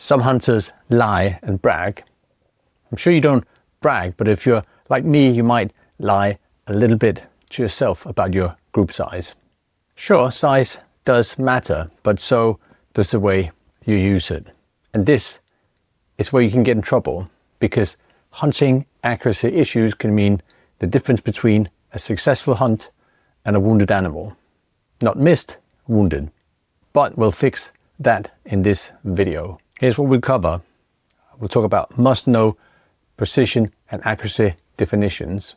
Some hunters lie and brag. I'm sure you don't brag, but if you're like me, you might lie a little bit to yourself about your group size. Sure, size does matter, but so does the way you use it. And this is where you can get in trouble, because hunting accuracy issues can mean the difference between a successful hunt and a wounded animal. Not missed, wounded. But we'll fix that in this video. Here's what we'll cover. We'll talk about must-know precision and accuracy definitions.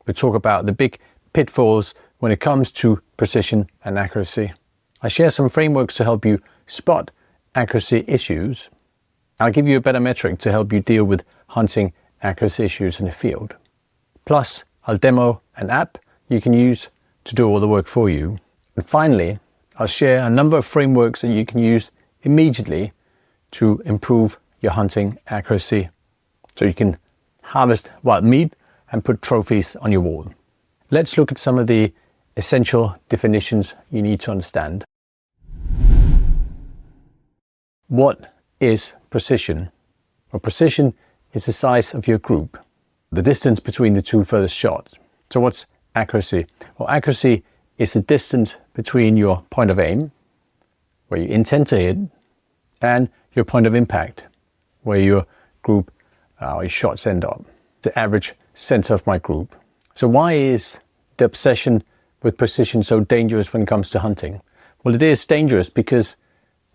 We'll talk about the big pitfalls when it comes to precision and accuracy. I share some frameworks to help you spot accuracy issues. I'll give you a better metric to help you deal with hunting accuracy issues in the field. Plus, I'll demo an app you can use to do all the work for you. And finally, I'll share a number of frameworks that you can use immediately to improve your hunting accuracy, so you can harvest wild meat and put trophies on your wall. Let's look at some of the essential definitions you need to understand. What is precision? Well, precision is the size of your group, the distance between the two furthest shots. So what's accuracy? Well, accuracy is the distance between your point of aim, where you intend to hit, and your point of impact, where your group, your shots end up. The average center of my group. So why is the obsession with precision so dangerous when it comes to hunting? Well, it is dangerous because,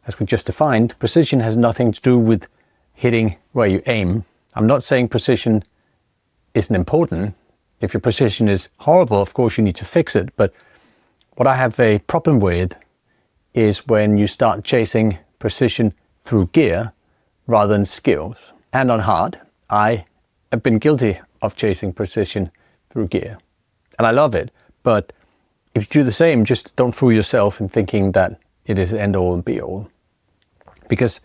as we just defined, precision has nothing to do with hitting where you aim. I'm not saying precision isn't important. If your precision is horrible, of course you need to fix it. But what I have a problem with is when you start chasing precision through gear rather than skills. Hand on heart, I have been guilty of chasing precision through gear. And I love it. But if you do the same, just don't fool yourself in thinking that it is the end all and be all. Because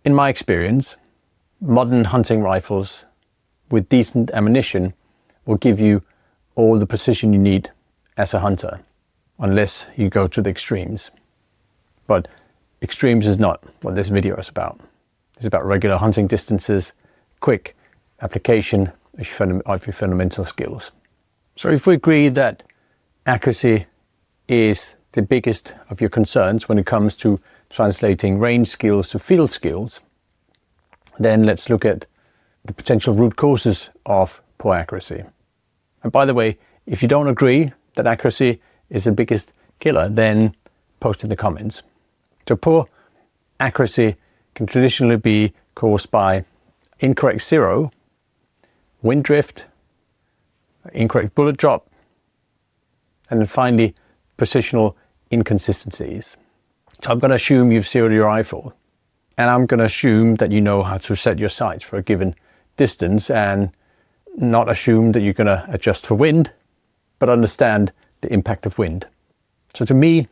in my experience, modern hunting rifles with decent ammunition will give you all the precision you need as a hunter, unless you go to the extremes. But extremes is not what this video is about. It's about regular hunting distances, quick application of your fundamental skills. So if we agree that accuracy is the biggest of your concerns when it comes to translating range skills to field skills, then let's look at the potential root causes of poor accuracy. And by the way, if you don't agree that accuracy is the biggest killer, then post in the comments. So poor accuracy can traditionally be caused by incorrect zero, wind drift, incorrect bullet drop, and then finally positional inconsistencies. So I'm going to assume you've zeroed your rifle, and I'm going to assume that you know how to set your sights for a given distance, and not assume that you're going to adjust for wind, but understand the impact of wind. So to me,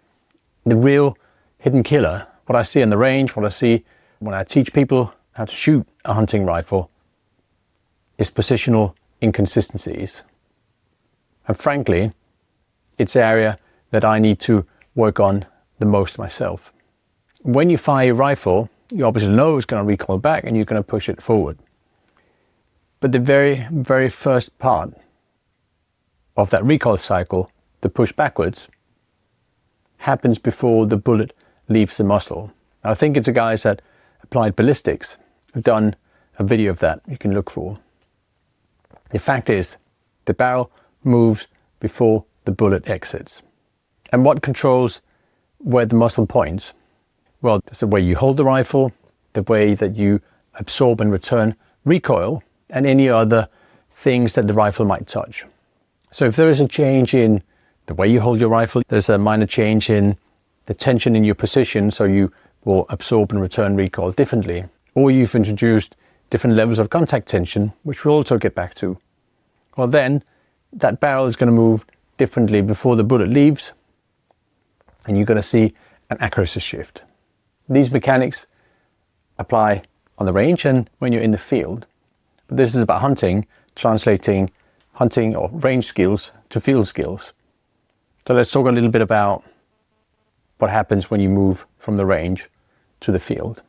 the real hidden killer, what I see in the range, what I see when I teach people how to shoot a hunting rifle, is positional inconsistencies. And frankly, it's the area that I need to work on the most myself. When you fire your rifle, you obviously know it's going to recoil back and you're going to push it forward. But the very, very first part of that recoil cycle, the push backwards, happens before the bullet leaves the muzzle. I think it's the guys at Applied Ballistics who've done a video of that you can look for. The fact is, the barrel moves before the bullet exits. And what controls where the muzzle points? Well, it's the way you hold the rifle, the way that you absorb and return recoil, and any other things that the rifle might touch. So if there is a change in the way you hold your rifle, there's a minor change in the tension in your position, so you will absorb and return recoil differently. Or you've introduced different levels of contact tension, which we'll also get back to. Well, then that barrel is going to move differently before the bullet leaves, and you're going to see an accuracy shift. These mechanics apply on the range and when you're in the field. But this is about hunting, translating hunting or range skills to field skills. So let's talk a little bit about what happens when you move from the range to the field.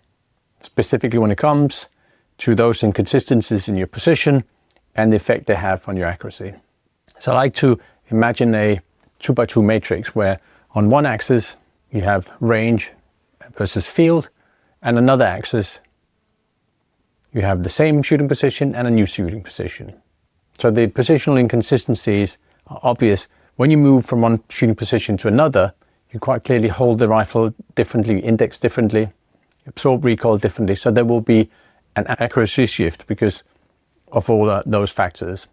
specifically when it comes to those inconsistencies in your precision and the effect they have on your accuracy. So I like to imagine a 2x2 matrix where on one axis you have range versus field, and another axis you have the same shooting position and a new shooting position. So the positional inconsistencies are obvious. When you move from one shooting position to another, you quite clearly hold the rifle differently, index differently, absorb recoil differently. So there will be an accuracy shift because of all those factors.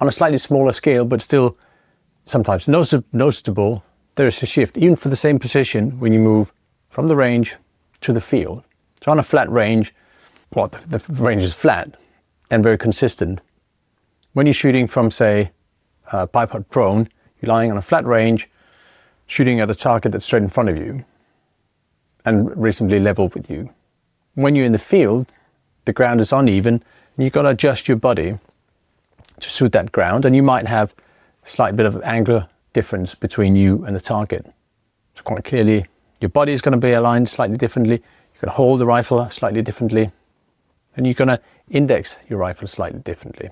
On a slightly smaller scale, but still sometimes noticeable, there is a shift, even for the same position, when you move from the range to the field. So on a flat range, the range is flat and very consistent. When you're shooting from, say, bipod prone, you're lying on a flat range, shooting at a target that's straight in front of you and reasonably level with you. When you're in the field, the ground is uneven, and you've got to adjust your body to suit that ground, and you might have a slight bit of angle difference between you and the target. So quite clearly, your body is going to be aligned slightly differently, you're going to hold the rifle slightly differently, and you're going to index your rifle slightly differently,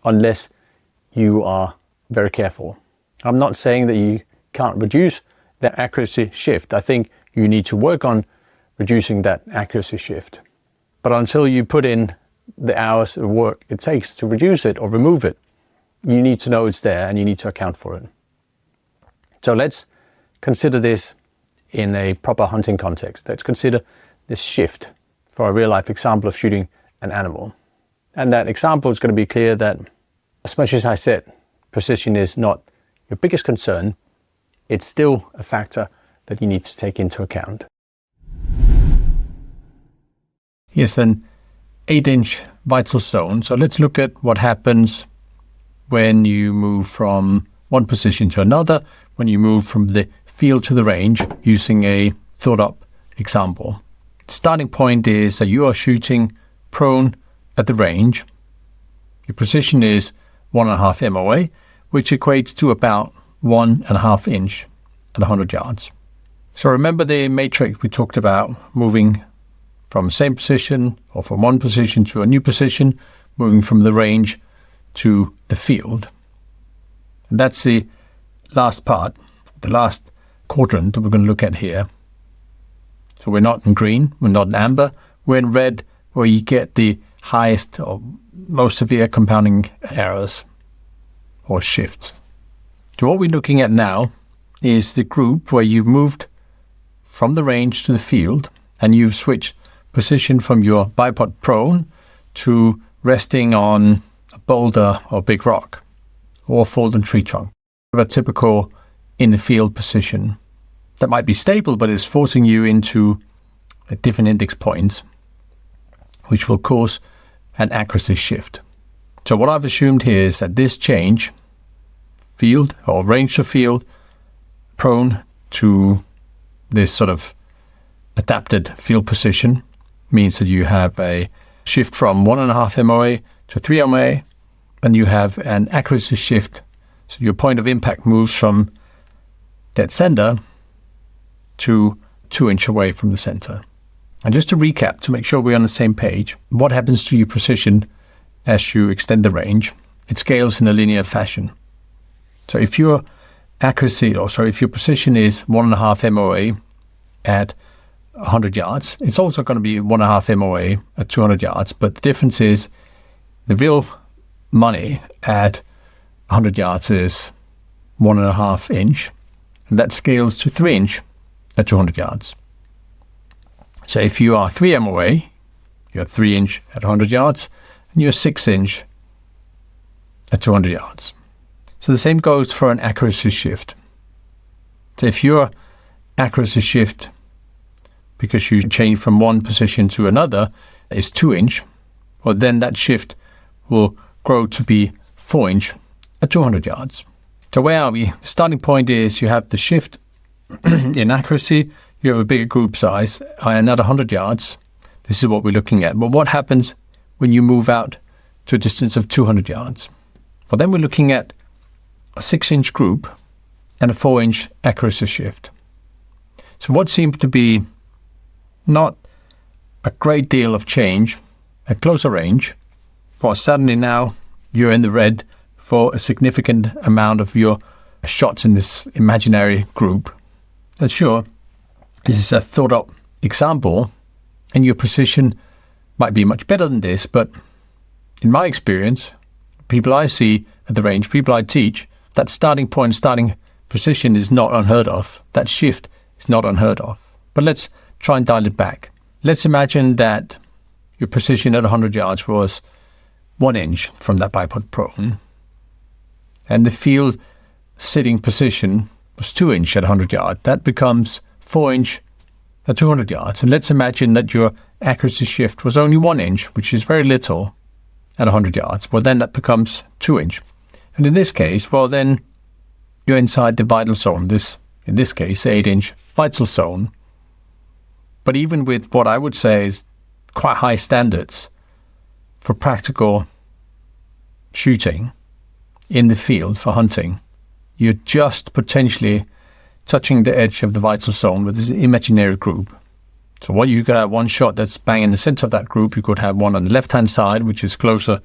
unless you are very careful. I'm not saying that you can't reduce that accuracy shift. I think you need to work on reducing that accuracy shift. But until you put in the hours of work it takes to reduce it or remove it, you need to know it's there and you need to account for it. So let's consider this in a proper hunting context. Let's consider this shift for a real life example of shooting an animal. And that example is going to be clear that, as much as I said, precision is not your biggest concern, it's still a factor that you need to take into account. Here's an 8-inch vital zone. So let's look at what happens when you move from one position to another, when you move from the field to the range, using a thought up example. The starting point is that you are shooting prone at the range. Your precision is 1.5 MOA, which equates to about 1.5 inch at 100 yards. So remember the matrix we talked about, moving from the same position or from one position to a new position, moving from the range to the field. And that's the last part, the last quadrant that we're going to look at here. So we're not in green, we're not in amber, we're in red, where you get the highest or most severe compounding errors or shifts. So what we're looking at now is the group where you've moved from the range to the field and you've switched position from your bipod prone to resting on a boulder or big rock or fallen tree trunk. A typical in the field position that might be stable, but is forcing you into a different index points, which will cause an accuracy shift. So what I've assumed here is that this change, field or range to field, prone to this sort of adapted field position, means that you have a shift from 1.5 MOA to 3 MOA, and you have an accuracy shift. So your point of impact moves from dead center to 2 inch away from the center. And just to recap, to make sure we're on the same page, what happens to your precision as you extend the range? It scales in a linear fashion. So if your if your precision is 1.5 MOA at 100 yards, it's also going to be 1.5 MOA at 200 yards. But the difference is the real money at 100 yards is 1.5 inch, and that scales to 3 inch at 200 yards. So if you are 3 MOA, you're 3 inch at 100 yards, and you're 6 inch at 200 yards. So the same goes for an accuracy shift. So if your accuracy shift, because you change from one position to another, is 2 inch, well then that shift will grow to be 4 inch at 200 yards. So where are we? The starting point is you have the shift in accuracy, you have a bigger group size, and at 100 yards, this is what we're looking at. But what happens when you move out to a distance of 200 yards? Well, then we're looking at a 6 inch group and a 4 inch accuracy shift. So what seems to be not a great deal of change at closer range, well, suddenly now you're in the red for a significant amount of your shots in this imaginary group. And sure, this is a thought up example, and your precision might be much better than this, but in my experience, people I see at the range, people I teach, that starting point, starting precision is not unheard of. That shift is not unheard of. But let's try and dial it back. Let's imagine that your precision at 100 yards was 1 inch from that bipod prone, and the field sitting position was 2 inch at 100 yards. That becomes 4 inch at 200 yards. And let's imagine that your accuracy shift was only 1 inch, which is very little at 100 yards. Well, then that becomes 2 inch. And in this case, well, then you're inside the vital zone, in this case, 8 inch vital zone. But even with what I would say is quite high standards for practical shooting in the field for hunting, you're just potentially touching the edge of the vital zone with this imaginary group. So what you could have one shot that's bang in the center of that group. You could have one on the left-hand side, which is closer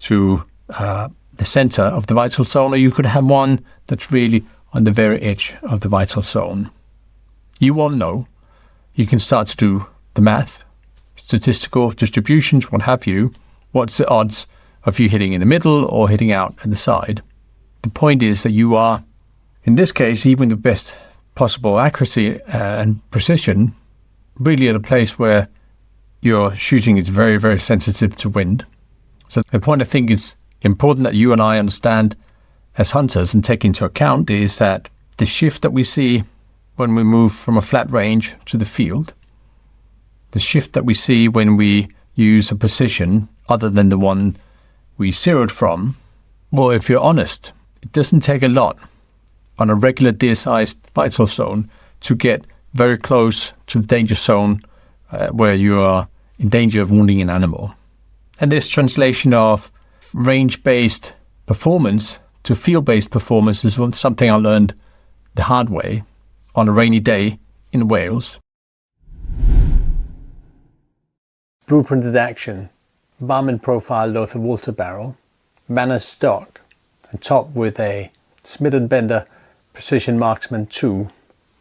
to the center of the vital zone, or you could have one that's really on the very edge of the vital zone. You all know. You can start to do the math, statistical distributions, what have you. What's the odds of you hitting in the middle or hitting out at the side? The point is that you are, in this case, even the best possible accuracy and precision, really at a place where your shooting is very, very sensitive to wind. So the point I think is important that you and I understand as hunters and take into account is that the shift that we see when we move from a flat range to the field, the shift that we see when we use a position other than the one we zeroed from, well, if you're honest, it doesn't take a lot on a regular deer-sized vital zone to get very close to the danger zone where you are in danger of wounding an animal. And this translation of range-based performance to field-based performance is something I learned the hard way on a rainy day in Wales. Blueprinted action, varmint profile Lothar Walter barrel, Manners stock, and topped with a Smith & Bender Precision Marksman 2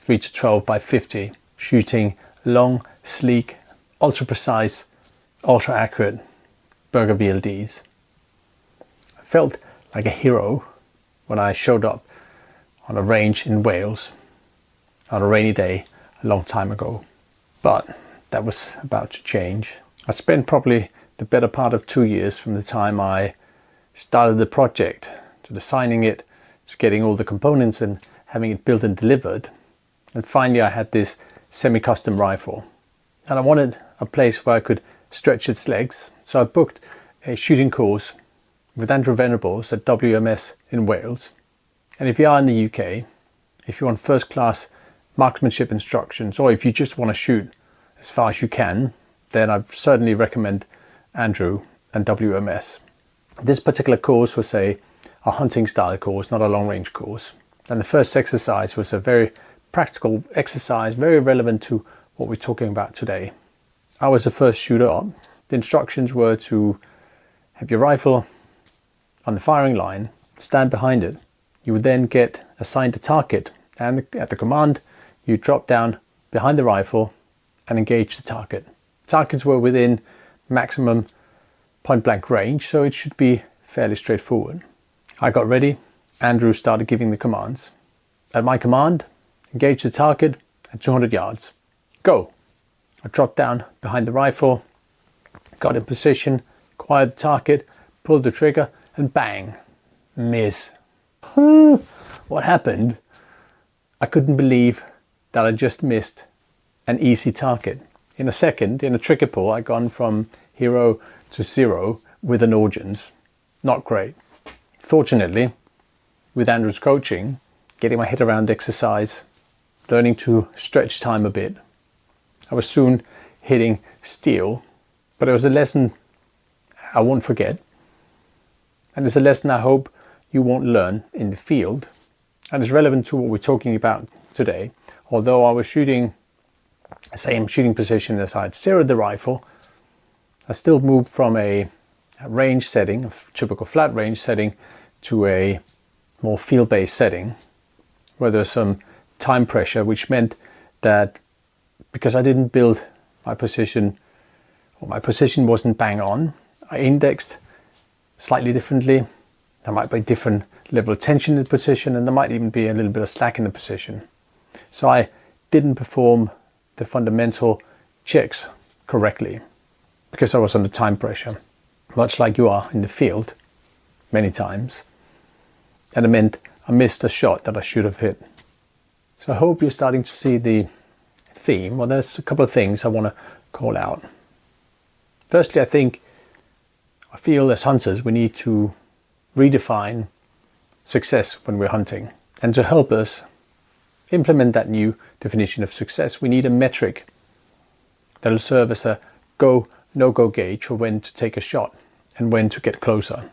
3-12 by 50, shooting long, sleek, ultra-precise, ultra-accurate Burger VLDs. I felt like a hero when I showed up on a range in Wales on a rainy day a long time ago. But that was about to change. I spent probably the better part of 2 years from the time I started the project to designing it, to getting all the components and having it built and delivered. And finally I had this semi-custom rifle. And I wanted a place where I could stretch its legs. So I booked a shooting course with Andrew Venables at WMS in Wales. And if you are in the UK, if you want first class marksmanship instructions, or if you just want to shoot as far as you can, then I certainly recommend Andrew and WMS. This particular course was a hunting style course, not a long range course. And the first exercise was a very practical exercise, very relevant to what we're talking about today. I was the first shooter up. The instructions were to have your rifle on the firing line, stand behind it. You would then get assigned a target, and at the command, you drop down behind the rifle and engage the target. Targets were within maximum point blank range, so it should be fairly straightforward. I got ready. Andrew started giving the commands. At my command, engage the target at 200 yards. Go! I dropped down behind the rifle, got in position, acquired the target, pulled the trigger, and bang! Miss. What happened? I couldn't believe that I just missed an easy target. In a second, in a trigger pull, I'd gone from hero to zero with an audience. Not great. Fortunately, with Andrew's coaching, getting my head around the exercise, learning to stretch time a bit, I was soon hitting steel. But it was a lesson I won't forget. And it's a lesson I hope you won't learn in the field. And it's relevant to what we're talking about today. Although I was shooting same shooting position as I'd zeroed the rifle. I still moved from a range setting, a typical flat range setting, to a more field-based setting where there's some time pressure, which meant that because I didn't build my position, or my position wasn't bang on, I indexed slightly differently. There might be different level of tension in the position, and there might even be a little bit of slack in the position. So I didn't perform the fundamental checks correctly because I was under time pressure, much like you are in the field many times. And it meant I missed a shot that I should have hit. So I hope you're starting to see the theme. Well, there's a couple of things I want to call out. Firstly, I feel as hunters we need to redefine success when we're hunting. And to help us implement that new definition of success, we need a metric that'll serve as a go, no-go gauge for when to take a shot and when to get closer.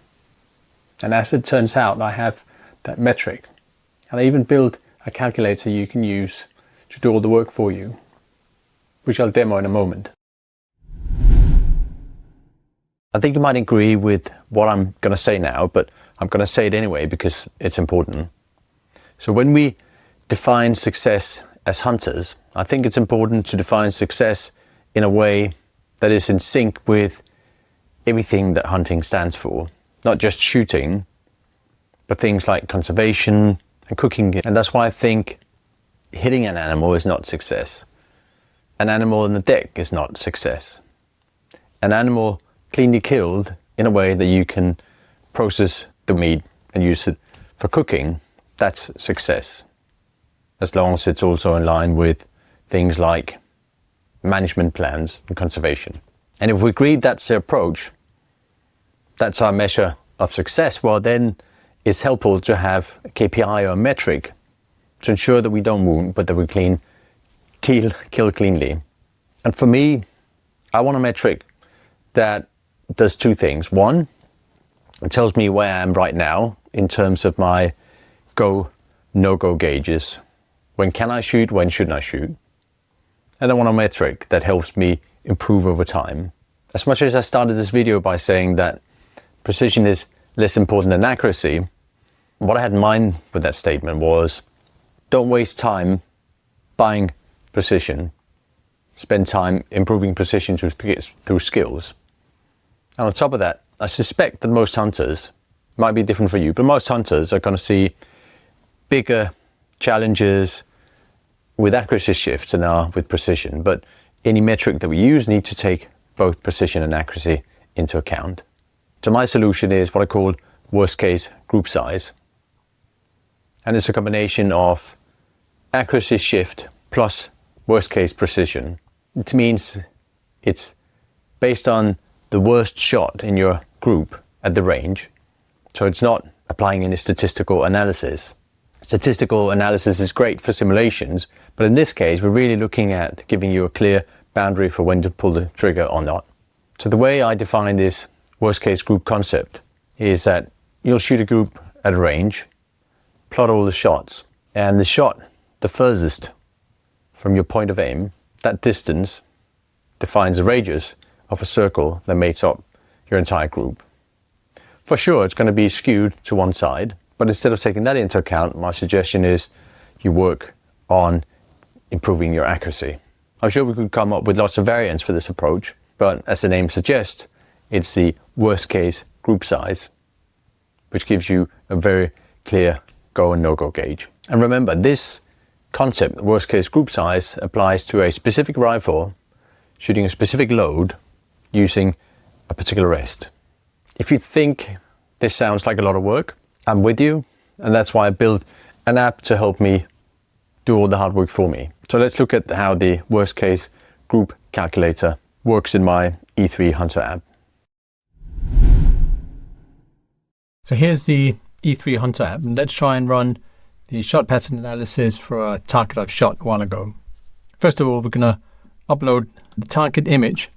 And as it turns out, I have that metric. And I even built a calculator you can use to do all the work for you, which I'll demo in a moment. I think you might agree with what I'm going to say now, but I'm going to say it anyway because it's important. So when we define success as hunters, I think it's important to define success in a way that is in sync with everything that hunting stands for. Not just shooting, but things like conservation and cooking. And that's why I think hitting an animal is not success. An animal in the deck is not success. An animal cleanly killed in a way that you can process the meat and use it for cooking, that's success. As long as it's also in line with things like management plans and conservation. And if we agree that's the approach, that's our measure of success, well then it's helpful to have a KPI or a metric to ensure that we don't wound, but that we kill cleanly. And for me, I want a metric that does two things. One, it tells me where I am right now in terms of my go, no-go gauges. When can I shoot? When shouldn't I shoot? And I want a metric that helps me improve over time. As much as I started this video by saying that precision is less important than accuracy, what I had in mind with that statement was don't waste time buying precision. Spend time improving precision through skills. And on top of that, I suspect that most hunters, might be different for you, but most hunters are going to see bigger challenges with accuracy shifts than are with precision. But any metric that we use need to take both precision and accuracy into account. So my solution is what I call worst case group size. And it's a combination of accuracy shift plus worst case precision. It means it's based on the worst shot in your group at the range. So it's not applying any statistical analysis. Statistical analysis is great for simulations, but in this case, we're really looking at giving you a clear boundary for when to pull the trigger or not. So the way I define this worst case group concept is that you'll shoot a group at a range, plot all the shots, and the shot the furthest from your point of aim, that distance defines the radius of a circle that makes up your entire group. For sure, it's going to be skewed to one side, but instead of taking that into account, my suggestion is you work on improving your accuracy. I'm sure we could come up with lots of variants for this approach, but as the name suggests, it's the worst case group size, which gives you a very clear go and no-go gauge. And remember, this concept, worst case group size, applies to a specific rifle shooting a specific load using a particular rest. If you think this sounds like a lot of work, I'm with you, and that's why I built an app to help me do all the hard work for me. So let's look at how the worst case group calculator works in my E3 Hunter app. So here's the E3 Hunter app, and let's try and run the shot pattern analysis for a target I've shot a while ago. First of all, we're going to upload the target image.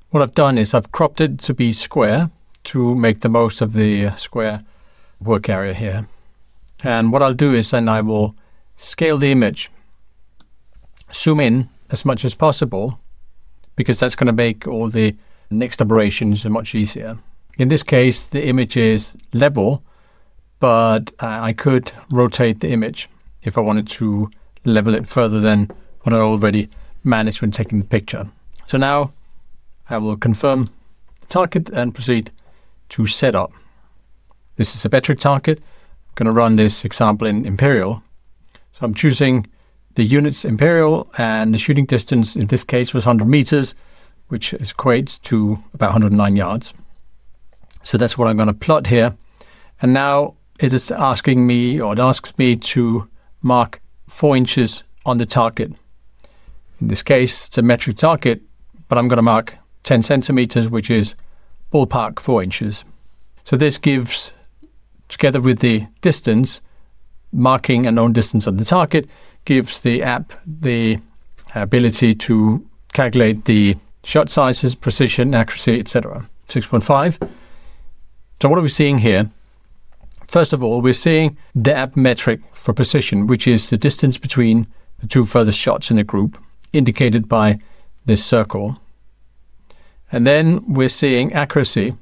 What I've done is I've cropped it to be square to make the most of the square work area here. And what I'll do is then I will scale the image, zoom in as much as possible, because that's going to make all the next operations much easier. In this case, the image is level, but I could rotate the image if I wanted to level it further than what I already managed when taking the picture. So now I will confirm the target and proceed to setup. This is a metric target. I'm going to run this example in imperial. So I'm choosing the units imperial, and the shooting distance in this case was 100 meters, which equates to about 109 yards. So that's what I'm going to plot here. And now it is asking me, or it asks me to mark 4 inches on the target. In this case, it's a metric target, but I'm going to mark 10 centimeters, which is ballpark 4 inches. So this gives, together with the distance, marking a known distance on the target, gives the app the ability to calculate the shot sizes, precision, accuracy, etc. 6.5. So what are we seeing here? First of all, we're seeing the app metric for precision, which is the distance between the 2 furthest shots in a group, indicated by this circle. And then we're seeing accuracy.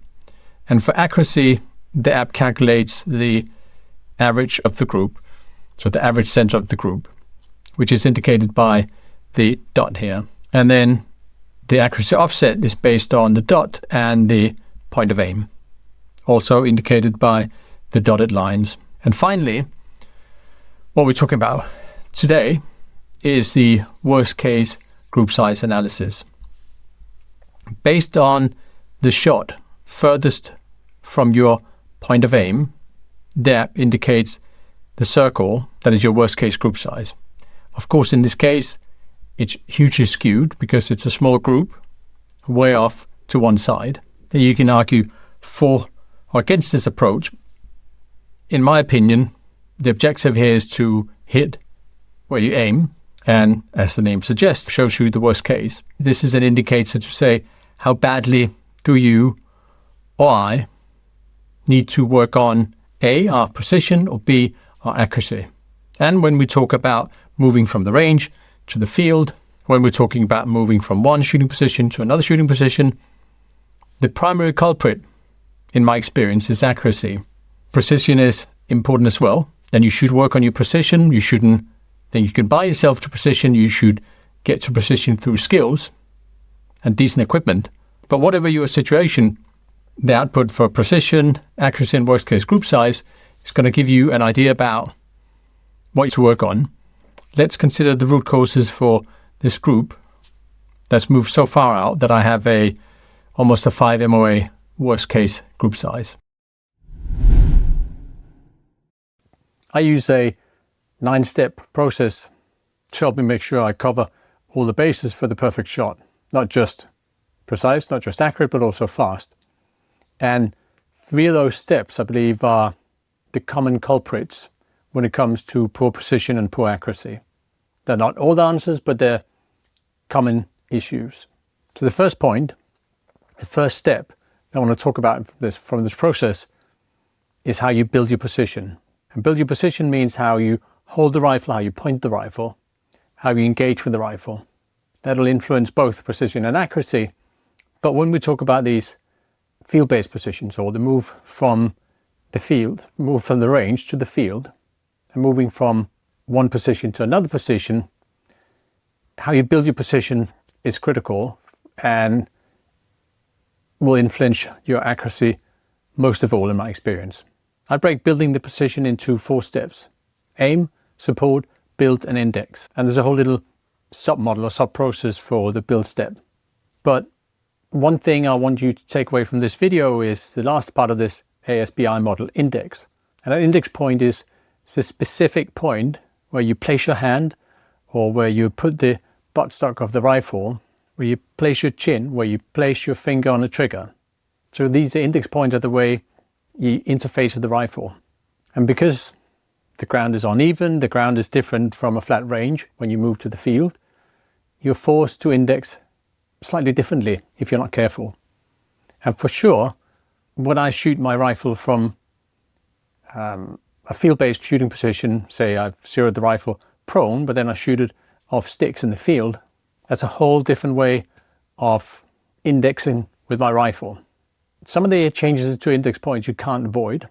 And for accuracy, the app calculates the average of the group, so the average center of the group, which is indicated by the dot here. And then the accuracy offset is based on the dot and the point of aim, also indicated by the dotted lines. And finally, what we're talking about today is the worst case group size analysis. Based on the shot furthest from your point of aim, the app indicates the circle that is your worst case group size. Of course, in this case, it's hugely skewed because it's a small group, way off to one side. Then you can argue for or against this approach. In my opinion, the objective here is to hit where you aim, and as the name suggests, shows you the worst case. This is an indicator to say how badly do you or I need to work on A, our precision, or B, our accuracy. And when we talk about moving from the range to the field, when we're talking about moving from one shooting position to another shooting position, the primary culprit, in my experience, is accuracy. Precision is important as well. Then you should work on your precision. You shouldn't think you can buy yourself to precision. You should get to precision through skills and decent equipment. But whatever your situation, the output for precision, accuracy, and worst case group size is going to give you an idea about what to work on. Let's consider the root causes for this group that's moved so far out that I have almost a 5 MOA worst case group size. I use a 9-step process to help me make sure I cover all the bases for the perfect shot. Not just precise, not just accurate, but also fast. And 3 of those steps, I believe, are the common culprits when it comes to poor precision and poor accuracy. They're not all the answers, but they're common issues. So the first point, the first step I want to talk about from this process is how you build your precision. And build your precision means how you hold the rifle, how you point the rifle, how you engage with the rifle. That'll influence both precision and accuracy. But when we talk about these field-based precisions, or the move from the field, move from the range to the field, and moving from one position to another position, how you build your precision is critical and will influence your accuracy most of all, in my experience. I break building the precision into 4 steps: aim, support, build, and index. And there's a whole little sub-model or sub-process for the build step. But one thing I want you to take away from this video is the last part of this ASBI model, index. And an index point is a specific point where you place your hand, or where you put the buttstock of the rifle, where you place your chin, where you place your finger on the trigger. So these index points are the way you interface with the rifle. And because the ground is uneven, the ground is different from a flat range when you move to the field, you're forced to index slightly differently if you're not careful. And for sure, when I shoot my rifle from a field-based shooting position, say I've zeroed the rifle prone, but then I shoot it off sticks in the field, That's a whole different way of indexing with my rifle. Some of the changes to index points you can't avoid,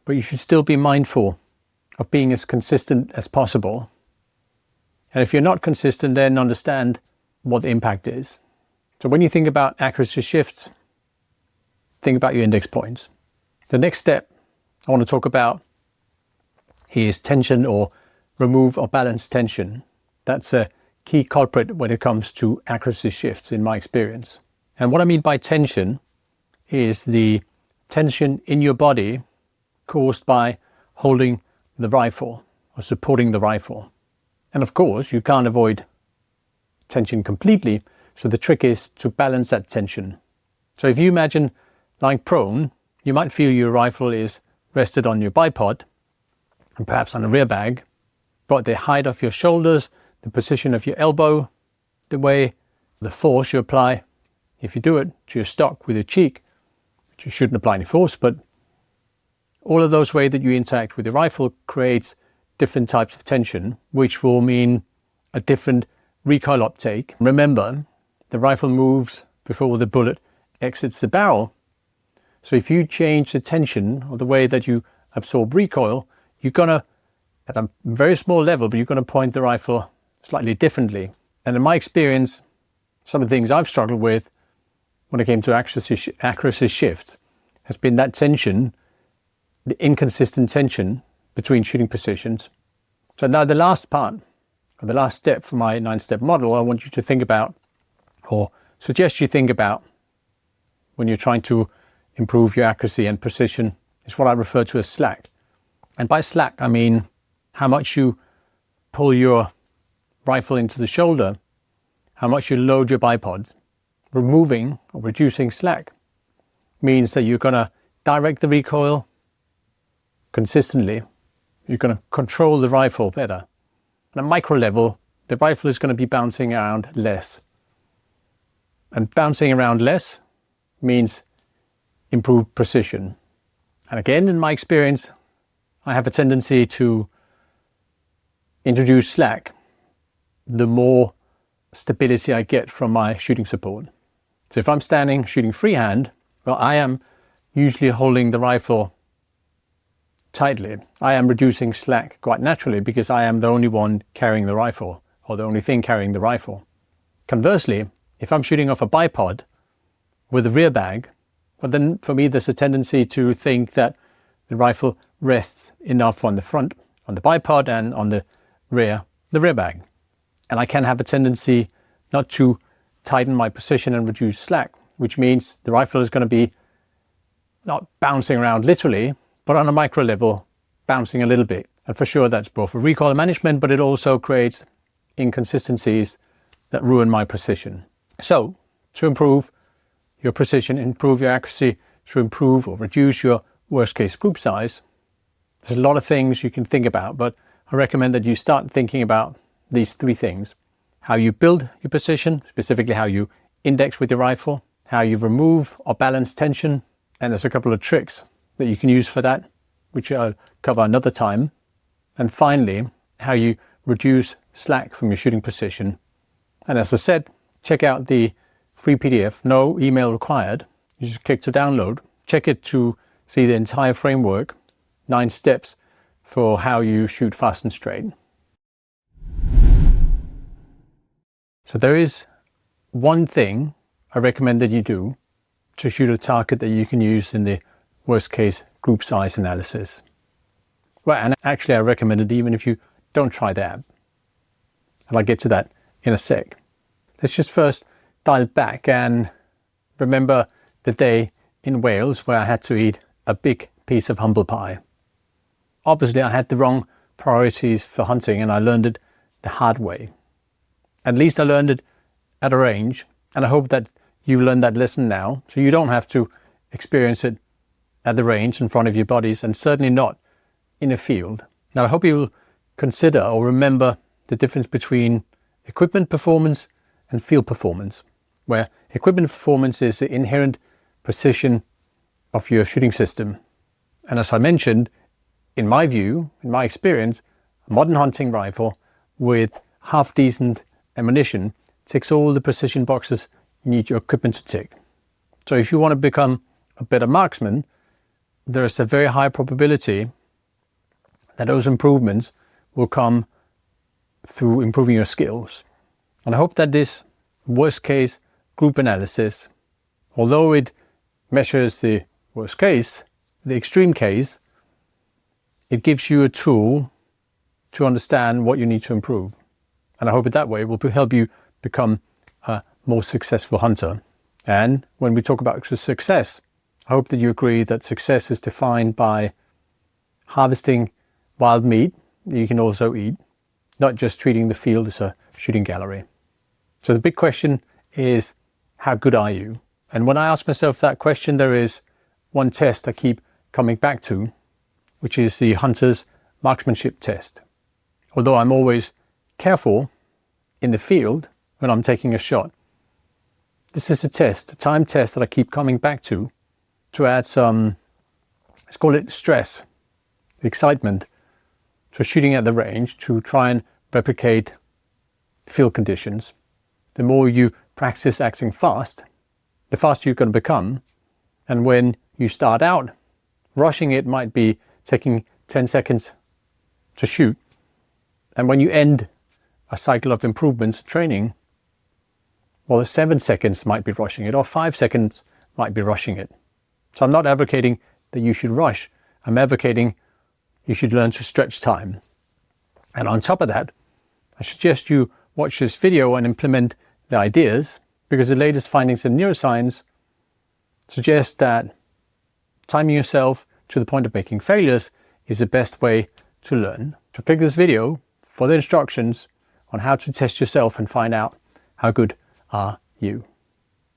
but you should still be mindful of being as consistent as possible. And if you're not consistent, then understand what the impact is. So when you think about accuracy shifts, think about your index points. The next step I want to talk about is tension, or remove or balance tension. That's a key culprit when it comes to accuracy shifts in my experience. And what I mean by tension is the tension in your body caused by holding the rifle or supporting the rifle. And of course, you can't avoid tension completely, so the trick is to balance that tension. So if you imagine lying prone, you might feel your rifle is rested on your bipod and perhaps on a rear bag, but the height of your shoulders, the position of your elbow, the way, the force you apply, if you do it to your stock with your cheek, which you shouldn't apply any force, but all of those ways that you interact with your rifle creates different types of tension, which will mean a different recoil uptake. Remember, the rifle moves before the bullet exits the barrel. So if you change the tension or the way that you absorb recoil, you're gonna, at a very small level, but you're gonna point the rifle slightly differently. And in my experience, some of the things I've struggled with when it came to accuracy shift has been that tension, the inconsistent tension between shooting positions. So now the last part, or the last step for my 9-step model, I want you to think about, or suggest you think about when you're trying to improve your accuracy and precision, is what I refer to as slack. And by slack, I mean how much you pull your rifle into the shoulder, how much you load your bipod. Removing or reducing slack means that you're going to direct the recoil consistently. You're going to control the rifle better. On a micro level, the rifle is going to be bouncing around less. And bouncing around less means improved precision. And again, in my experience, I have a tendency to introduce slack the more stability I get from my shooting support. So if I'm standing shooting freehand, well, I am usually holding the rifle tightly. I am reducing slack quite naturally because I am the only one carrying the rifle, or the only thing carrying the rifle. Conversely, if I'm shooting off a bipod with a rear bag, well, then for me there's a tendency to think that the rifle rests enough on the front, on the bipod, and on the rear bag. And I can have a tendency not to tighten my position and reduce slack, which means the rifle is going to be not bouncing around literally, but on a micro level, bouncing a little bit. And for sure, that's both for recoil management, but it also creates inconsistencies that ruin my precision. So to improve your precision, improve your accuracy, to improve or reduce your worst case group size, there's a lot of things you can think about, but I recommend that you start thinking about these 3 things. How you build your position, specifically how you index with your rifle, how you remove or balance tension, and there's a couple of tricks that you can use for that, which I'll cover another time. And finally, how you reduce slack from your shooting position. And as I said, check out the free PDF, no email required. You just click to download, check it to see the entire framework, 9 steps for how you shoot fast and straight. So there is one thing I recommend that you do to shoot a target that you can use in the worst case group size analysis. Well, and actually I recommend it even if you don't try that. And I'll get to that in a sec. Let's just first dial back and remember the day in Wales where I had to eat a big piece of humble pie. Obviously I had the wrong priorities for hunting, and I learned it the hard way. At least I learned it at a range, and I hope that you learned that lesson now, so you don't have to experience it at the range in front of your buddies, and certainly not in a field. Now I hope you'll consider or remember the difference between equipment performance and field performance, where equipment performance is the inherent precision of your shooting system. And as I mentioned, in my view, in my experience, a modern hunting rifle with half decent ammunition ticks all the precision boxes you need your equipment to tick. So if you want to become a better marksman, there is a very high probability that those improvements will come through improving your skills. And I hope that this worst case group analysis, although it measures the worst case, the extreme case, it gives you a tool to understand what you need to improve. And I hope it that way will help you become a more successful hunter. And when we talk about success, I hope that you agree that success is defined by harvesting wild meat that you can also eat, not just treating the field as a shooting gallery. So the big question is, how good are you? And when I ask myself that question, there is one test I keep coming back to, which is the hunter's marksmanship test. Although I'm always careful in the field when I'm taking a shot, this is a test, a time test that I keep coming back to add some, let's call it stress, excitement, to shooting at the range, to try and replicate field conditions. The more you practice acting fast, the faster you're going to become. And when you start out, rushing it might be taking 10 seconds to shoot. And when you end a cycle of improvements training, well, 7 seconds might be rushing it, or 5 seconds might be rushing it. So I'm not advocating that you should rush. I'm advocating you should learn to stretch time. And on top of that, I suggest you watch this video and implement the ideas, because the latest findings in neuroscience suggest that timing yourself to the point of making failures is the best way to learn. So click this video for the instructions on how to test yourself and find out how good are you.